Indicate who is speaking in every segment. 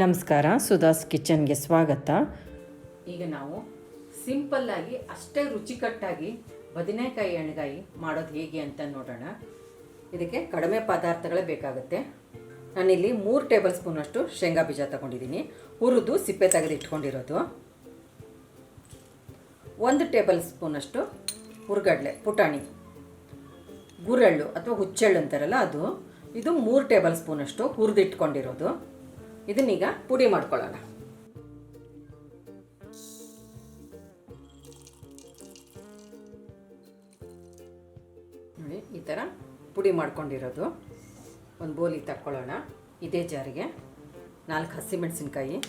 Speaker 1: ನಮಸ್ಕಾರ, ಸುಧಾಸ್ ಕಿಚನ್ಗೆ ಸ್ವಾಗತ.
Speaker 2: ಈಗ ನಾವು ಸಿಂಪಲ್ಲಾಗಿ ಅಷ್ಟೇ ರುಚಿಕಟ್ಟಾಗಿ ಬದನೆಕಾಯಿ ಎಣ್ಗಾಯಿ ಮಾಡೋದು ಹೇಗೆ ಅಂತ ನೋಡೋಣ. ಇದಕ್ಕೆ ಕಡಿಮೆ ಪದಾರ್ಥಗಳೇ ಬೇಕಾಗುತ್ತೆ. ನಾನಿಲ್ಲಿ 3 ಟೇಬಲ್ ಸ್ಪೂನಷ್ಟು ಶೇಂಗಾ ಬೀಜ ತಗೊಂಡಿದ್ದೀನಿ, ಹುರಿದು ಸಿಪ್ಪೆ ತೆಗೆದು ಇಟ್ಕೊಂಡಿರೋದು. 1 ಟೇಬಲ್ ಸ್ಪೂನಷ್ಟು ಹುರ್ಗಡ್ಲೆ ಪುಟಾಣಿ, ಗುರೆಳ್ಳು ಅಥವಾ ಹುಚ್ಚೆಳ್ಳು ಅಂತಾರಲ್ಲ ಅದು. ಇದು 3 ಟೇಬಲ್ ಸ್ಪೂನಷ್ಟು ಹುರಿದಿಟ್ಕೊಂಡಿರೋದು. ಇದನ್ನೀಗ ಪುಡಿ ಮಾಡ್ಕೊಳ್ಳೋಣ. ನೋಡಿ, ಈ ಥರ ಪುಡಿ ಮಾಡ್ಕೊಂಡಿರೋದು ಒಂದು ಬೋಲಿ ತಕ್ಕೊಳ್ಳೋಣ. ಇದೇ ಜಾರಿಗೆ 4 ಹಸಿಮೆಣಸಿನ್ಕಾಯಿ,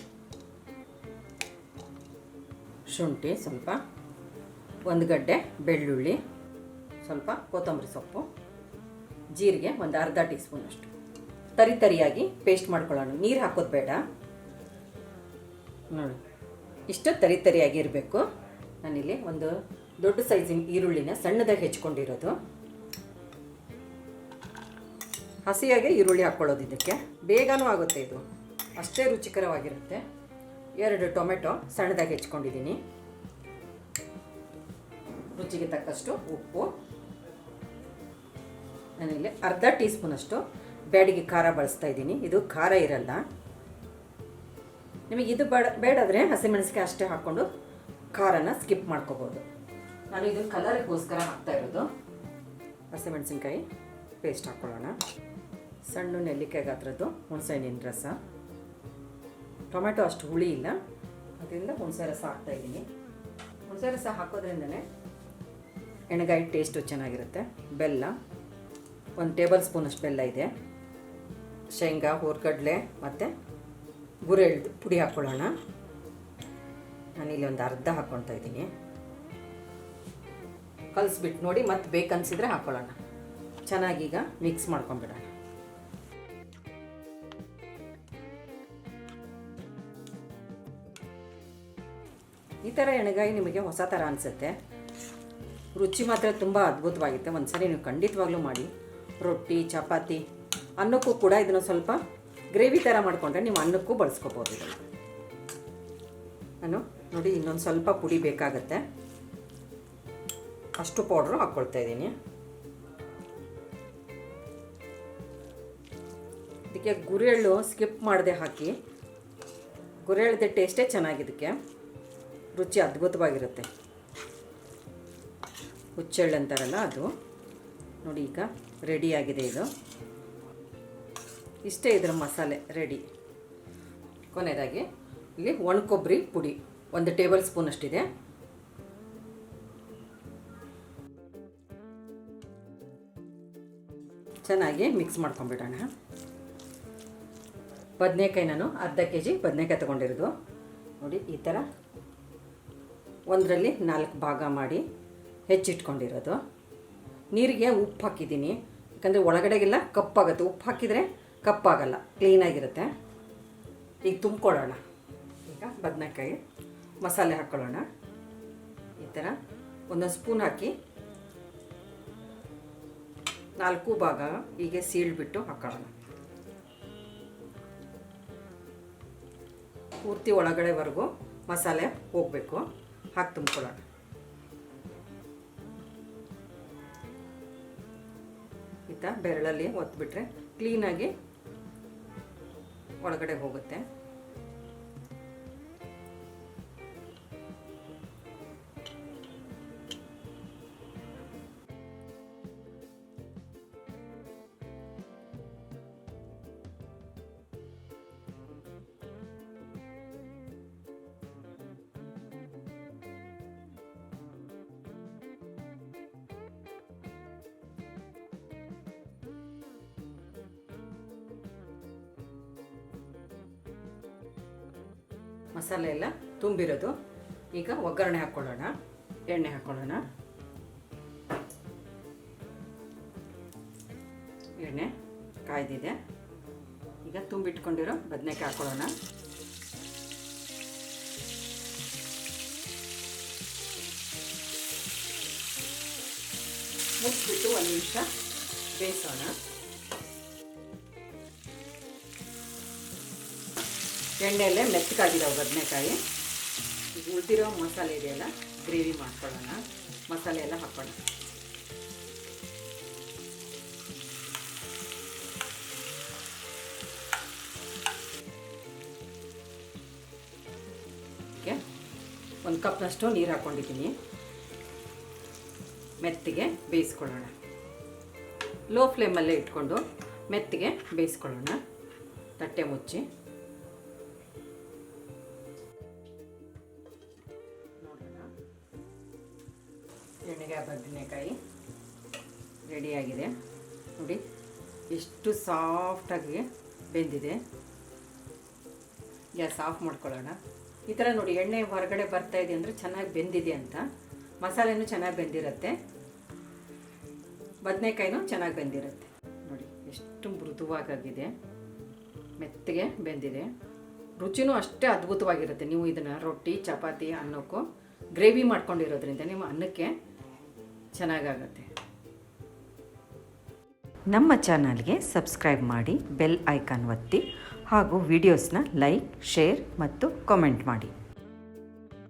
Speaker 2: ಶುಂಠಿ ಸ್ವಲ್ಪ, 1 ಗಡ್ಡೆ ಬೆಳ್ಳುಳ್ಳಿ, ಸ್ವಲ್ಪ ಕೊತ್ತಂಬರಿ ಸೊಪ್ಪು, ಜೀರಿಗೆ ಒಂದು ಅರ್ಧ ಟೀ ಸ್ಪೂನಷ್ಟು ತರಿಯಾಗಿ ಪೇಸ್ಟ್ ಮಾಡ್ಕೊಳ್ಳೋಣ. ನೀರು ಹಾಕೋದು ಬೇಡ. ನೋಡಿ, ಇಷ್ಟು ತರಿಯಾಗಿ ಇರಬೇಕು. ನಾನಿಲ್ಲಿ ಒಂದು ದೊಡ್ಡ ಸೈಜಿನ ಈರುಳ್ಳಿನ ಸಣ್ಣದಾಗಿ ಹೆಚ್ಕೊಂಡಿರೋದು. ಹಸಿಯಾಗೆ ಈರುಳ್ಳಿ ಹಾಕ್ಕೊಳ್ಳೋದು, ಇದಕ್ಕೆ ಬೇಗನೂ ಆಗುತ್ತೆ, ಇದು ಅಷ್ಟೇ ರುಚಿಕರವಾಗಿರುತ್ತೆ. 2 ಟೊಮೆಟೊ ಸಣ್ಣದಾಗಿ ಹೆಚ್ಕೊಂಡಿದ್ದೀನಿ. ರುಚಿಗೆ ತಕ್ಕಷ್ಟು ಉಪ್ಪು. ನಾನಿಲ್ಲಿ ಅರ್ಧ ಟೀ ಸ್ಪೂನಷ್ಟು ಬ್ಯಾಡಿಗೆ ಖಾರ ಬಳಸ್ತಾ ಇದ್ದೀನಿ. ಇದು ಖಾರ ಇರಲ್ಲ. ನಿಮಗೆ ಇದು ಬೇಡಾದರೆ ಹಸಿಮೆಣಸಿಗೆ ಅಷ್ಟೇ ಹಾಕ್ಕೊಂಡು ಖಾರನ ಸ್ಕಿಪ್ ಮಾಡ್ಕೋಬೋದು. ನಾನು ಇದು ಕಲರಿಗೋಸ್ಕರ ಹಾಕ್ತಾ ಇರೋದು. ಹಸಿಮೆಣಸಿನ್ಕಾಯಿ ಪೇಸ್ಟ್ ಹಾಕ್ಕೊಳ್ಳೋಣ. ಸಣ್ಣ ನೆಲ್ಲಿಕಾಯಿ ಗಾತ್ರದ್ದು ಹುಣಸೆಹಣ್ಣಿನ ರಸ. ಟೊಮೆಟೊ ಅಷ್ಟು ಹುಳಿ ಇಲ್ಲ, ಅದರಿಂದ ಹುಣಸೆ ರಸ ಹಾಕ್ತಾಯಿದ್ದೀನಿ. ಹುಣಸೆ ರಸ ಹಾಕೋದ್ರಿಂದನೇ ಎಣ್ಣೆಗಾಯಿ ಟೇಸ್ಟು ಚೆನ್ನಾಗಿರುತ್ತೆ. ಬೆಲ್ಲ 1 ಟೇಬಲ್ ಸ್ಪೂನಷ್ಟು ಬೆಲ್ಲ ಇದೆ. ಶೇಂಗಾ, ಹುರ್ಗಡ್ಲೆ ಮತ್ತು ಗುರೆಳ್ಳು ಪುಡಿ ಹಾಕ್ಕೊಳ್ಳೋಣ. ನಾನಿಲ್ಲಿ ಒಂದು ಅರ್ಧ ಹಾಕ್ಕೊಳ್ತಾ ಇದ್ದೀನಿ. ಕಲಿಸ್ಬಿಟ್ಟು ನೋಡಿ, ಮತ್ತೆ ಬೇಕನ್ಸಿದ್ರೆ ಹಾಕ್ಕೊಳ್ಳೋಣ. ಚೆನ್ನಾಗೀಗ ಮಿಕ್ಸ್ ಮಾಡ್ಕೊಂಡ್ಬಿಡೋಣ. ಈ ಥರ ಎಣ್ಣೆಗಾಯಿ ನಿಮಗೆ ಹೊಸ ಥರ ಅನಿಸುತ್ತೆ. ರುಚಿ ಮಾತ್ರ ತುಂಬ ಅದ್ಭುತವಾಗಿರುತ್ತೆ. ಒಂದು ಸರಿ ನೀವು ಖಂಡಿತವಾಗ್ಲೂ ಮಾಡಿ. ರೊಟ್ಟಿ, ಚಪಾತಿ, ಅನ್ನಕ್ಕೂ ಕೂಡ ಇದನ್ನು ಸ್ವಲ್ಪ ಗ್ರೇವಿ ಥರ ಮಾಡಿಕೊಂಡ್ರೆ ನೀವು ಅನ್ನಕ್ಕೂ ಬಳಸ್ಕೋಬೋದು. ಇದನ್ನು ನಾನು ನೋಡಿ ಇನ್ನೊಂದು ಸ್ವಲ್ಪ ಪುಡಿ ಬೇಕಾಗತ್ತೆ, ಅಷ್ಟು ಪೌಡ್ರು ಹಾಕ್ಕೊಳ್ತಾ ಇದ್ದೀನಿ. ಇದಕ್ಕೆ ಗುರೆಳ್ಳು ಸ್ಕಿಪ್ ಮಾಡದೆ ಹಾಕಿ. ಗುರೆಳ್ಳಿದ ಟೇಸ್ಟೇ ಚೆನ್ನಾಗಿದ್ದಕ್ಕೆ, ರುಚಿ ಅದ್ಭುತವಾಗಿರುತ್ತೆ. ಹುಚ್ಚೆಳ್ಳು ಅಂತಾರಲ್ಲ ಅದು. ನೋಡಿ, ಈಗ ರೆಡಿಯಾಗಿದೆ. ಇದು ಇಷ್ಟೇ, ಇದರ ಮಸಾಲೆ ರೆಡಿ. ಕೊನೆಯದಾಗಿ ಇಲ್ಲಿ ಒಣ ಕೊಬ್ಬರಿ ಪುಡಿ 1 ಟೇಬಲ್ ಸ್ಪೂನಷ್ಟಿದೆ. ಚೆನ್ನಾಗಿ ಮಿಕ್ಸ್ ಮಾಡ್ಕೊಂಡ್ಬಿಡೋಣ. ಬದನೆಕಾಯಿ ನಾನು ಅರ್ಧ kg ಬದನೆಕಾಯಿ ತೊಗೊಂಡಿರೋದು. ನೋಡಿ, ಈ ಥರ ಒಂದರಲ್ಲಿ 4 ಭಾಗ ಮಾಡಿ ಹೆಚ್ಚಿಟ್ಕೊಂಡಿರೋದು. ನೀರಿಗೆ ಉಪ್ಪು ಹಾಕಿದ್ದೀನಿ, ಯಾಕಂದರೆ ಒಳಗಡೆಗೆಲ್ಲ ಕಪ್ಪಾಗುತ್ತೆ. ಉಪ್ಪು ಹಾಕಿದರೆ ಕಪ್ಪಾಗಲ್ಲ, ಕ್ಲೀನಾಗಿರುತ್ತೆ. ಈಗ ತುಂಬ್ಕೊಳ್ಳೋಣ. ಈಗ ಬದನೆಕಾಯಿ ಮಸಾಲೆ ಹಾಕ್ಕೊಳ್ಳೋಣ. ಈ ಥರ 1 ಸ್ಪೂನ್ ಹಾಕಿ 4 ಭಾಗ ಹೀಗೆ ಸೀಳ್ಬಿಟ್ಟು ಹಾಕ್ಕೊಳ್ಳೋಣ. ಪೂರ್ತಿ ಒಳಗಡೆವರೆಗೂ ಮಸಾಲೆ ಹೋಗಬೇಕು. ಹಾಕಿ ತುಂಬ್ಕೊಳ್ಳೋಣ. ಈ ಥರ ಬೆರಳಲ್ಲಿ ಒತ್ತಿಬಿಟ್ರೆ ಕ್ಲೀನಾಗಿ ಒಳಗಡೆ ಹೋಗುತ್ತೆ. ಮಸಾಲೆ ಎಲ್ಲ ತುಂಬಿರೋದು. ಈಗ ಒಗ್ಗರಣೆ ಹಾಕ್ಕೊಳ್ಳೋಣ. ಎಣ್ಣೆ ಹಾಕ್ಕೊಳ್ಳೋಣ. ಎಣ್ಣೆ ಕಾಯ್ದಿದೆ. ಈಗ ತುಂಬಿಟ್ಕೊಂಡಿರೋ ಬದನೆಕಾಯಿ ಹಾಕ್ಕೊಳ್ಳೋಣ. ಮುಚ್ಚಿಬಿಟ್ಟು 1 ನಿಮಿಷ ಬೇಯಿಸೋಣ. ಎಣ್ಣೆಯಲ್ಲೇ ಮೆತ್ತಗಾಗಿದ್ದಾವೆ ಬದನೆಕಾಯಿ. ಈಗ ಉಳಿದಿರೋ ಮಸಾಲೆ ಇದೆಯಲ್ಲ, ಗ್ರೇವಿ ಮಾಡ್ಕೊಳ್ಳೋಣ. ಮಸಾಲೆ ಎಲ್ಲ ಹಾಕೋಣ. ಓಕೆ, 1 ಕಪ್ನಷ್ಟು ನೀರು ಹಾಕ್ಕೊಂಡಿದ್ದೀನಿ. ಮೆತ್ತಿಗೆ ಬೇಯಿಸ್ಕೊಳ್ಳೋಣ. ಲೋ ಫ್ಲೇಮಲ್ಲೇ ಇಟ್ಕೊಂಡು ಮೆತ್ತಿಗೆ ಬೇಯಿಸ್ಕೊಳ್ಳೋಣ. ತಟ್ಟೆ ಮುಚ್ಚಿ ನೋಡೋಣ. ಎಣ್ಣೆಗೆ ಬದನೆಕಾಯಿ ರೆಡಿಯಾಗಿದೆ ನೋಡಿ, ಎಷ್ಟು ಸಾಫ್ಟಾಗಿ ಬೆಂದಿದೆ. ಗ್ಯಾಸ್ ಆಫ್ ಮಾಡ್ಕೊಳ್ಳೋಣ. ಈ ಥರ ನೋಡಿ, ಎಣ್ಣೆ ಹೊರಗಡೆ ಬರ್ತಾ ಇದೆ ಅಂದರೆ ಚೆನ್ನಾಗಿ ಬೆಂದಿದೆ ಅಂತ. ಮಸಾಲೆನೂ ಚೆನ್ನಾಗಿ ಬೆಂದಿರುತ್ತೆ, ಬದನೆಕಾಯಿನೂ ಚೆನ್ನಾಗಿ ಬೆಂದಿರುತ್ತೆ. ನೋಡಿ ಎಷ್ಟು ಮೃದುವಾಗಿದೆ, ಮೆತ್ತಗೆ ಬೆಂದಿದೆ. ರುಚಿನೂ ಅಷ್ಟೇ ಅದ್ಭುತವಾಗಿರುತ್ತೆ. ನೀವು ಇದನ್ನು ರೊಟ್ಟಿ, ಚಪಾತಿ, ಅನ್ನಕ್ಕೂ ಗ್ರೇವಿ ಮಾಡ್ಕೊಂಡಿರೋದ್ರಿಂದ ನಿಮ್ಮ ಅನ್ನಕ್ಕೆ ಚೆನ್ನಾಗಾಗತ್ತೆ.
Speaker 1: ನಮ್ಮ ಚಾನಲ್ಗೆ ಸಬ್ಸ್ಕ್ರೈಬ್ ಮಾಡಿ, ಬೆಲ್ ಐಕಾನ್ ಒತ್ತಿ ಹಾಗೂ ವಿಡಿಯೋಸ್ನ ಲೈಕ್, ಶೇರ್ ಮತ್ತು ಕಾಮೆಂಟ್ ಮಾಡಿ.